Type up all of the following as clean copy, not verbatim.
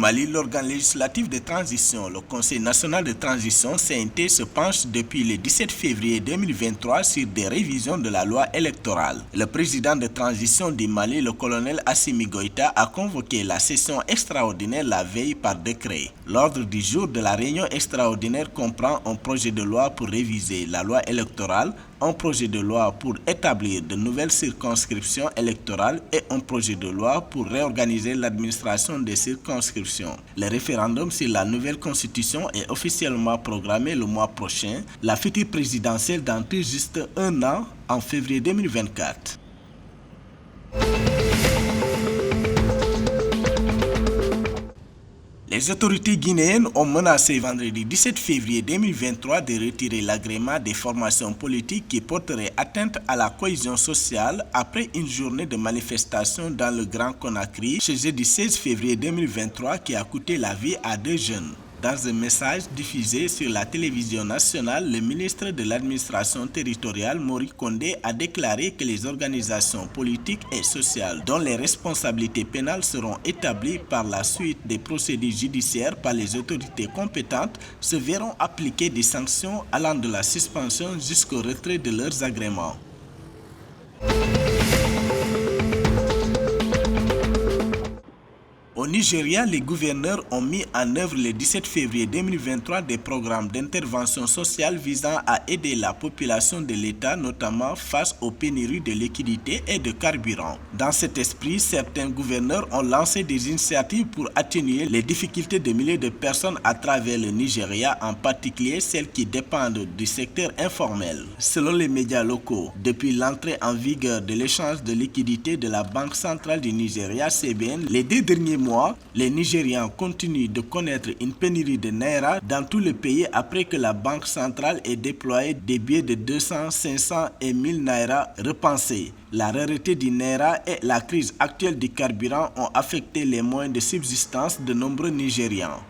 Mali, l'organe législatif de transition, le Conseil national de transition CNT, se penche depuis le 17 février 2023 sur des révisions de la loi électorale. Le président de transition du Mali, le colonel Assimi Goïta, a convoqué la session extraordinaire la veille par décret. L'ordre du jour de la réunion extraordinaire comprend un projet de loi pour réviser la loi électorale, un projet de loi pour établir de nouvelles circonscriptions électorales et un projet de loi pour réorganiser l'administration des circonscriptions. Le référendum sur la nouvelle constitution est officiellement programmé le mois prochain, la future présidentielle dans tout juste un an, en février 2024. Les autorités guinéennes ont menacé vendredi 17 février 2023 de retirer l'agrément des formations politiques qui porteraient atteinte à la cohésion sociale après une journée de manifestation dans le Grand Conakry ce jeudi 16 février 2023 qui a coûté la vie à 2 jeunes. Dans un message diffusé sur la télévision nationale, le ministre de l'administration territoriale, Mori Kondé, a déclaré que les organisations politiques et sociales dont les responsabilités pénales seront établies par la suite des procédures judiciaires par les autorités compétentes se verront appliquer des sanctions allant de la suspension jusqu'au retrait de leurs agréments. Au Nigeria, les gouverneurs ont mis en œuvre le 17 février 2023 des programmes d'intervention sociale visant à aider la population de l'État, notamment face aux pénuries de liquidités et de carburant. Dans cet esprit, certains gouverneurs ont lancé des initiatives pour atténuer les difficultés de milliers de personnes à travers le Nigeria, en particulier celles qui dépendent du secteur informel. Selon les médias locaux, depuis l'entrée en vigueur de l'échange de liquidités de la Banque centrale du Nigeria, CBN, les 2 derniers mois, les Nigérians continuent de connaître une pénurie de Naira dans tout le pays après que la Banque centrale ait déployé des billets de 200, 500 et 1000 Naira repensés. La rareté du Naira et la crise actuelle du carburant ont affecté les moyens de subsistance de nombreux Nigérians.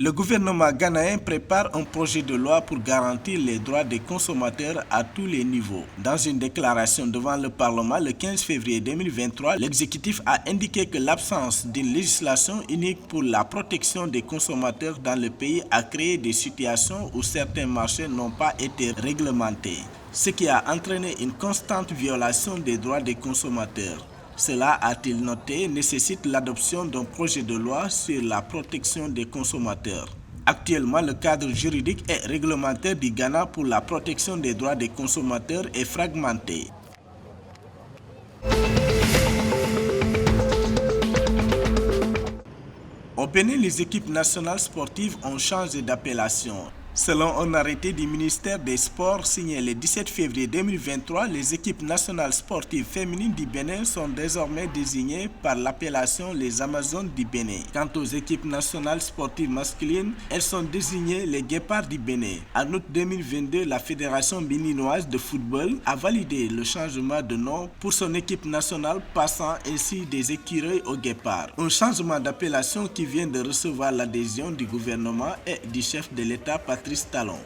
Le gouvernement ghanéen prépare un projet de loi pour garantir les droits des consommateurs à tous les niveaux. Dans une déclaration devant le Parlement le 15 février 2023, l'exécutif a indiqué que l'absence d'une législation unique pour la protection des consommateurs dans le pays a créé des situations où certains marchés n'ont pas été réglementés, ce qui a entraîné une constante violation des droits des consommateurs. Cela, a-t-il noté, nécessite l'adoption d'un projet de loi sur la protection des consommateurs. Actuellement, le cadre juridique et réglementaire du Ghana pour la protection des droits des consommateurs est fragmenté. Au Bénin, les équipes nationales sportives ont changé d'appellation. Selon un arrêté du ministère des Sports signé le 17 février 2023, les équipes nationales sportives féminines du Bénin sont désormais désignées par l'appellation les Amazones du Bénin. Quant aux équipes nationales sportives masculines, elles sont désignées les Guépards du Bénin. En août 2022, la Fédération béninoise de football a validé le changement de nom pour son équipe nationale, passant ainsi des écureuils aux Guépards. Un changement d'appellation qui vient de recevoir l'adhésion du gouvernement et du chef de l'État, Patrice Talon.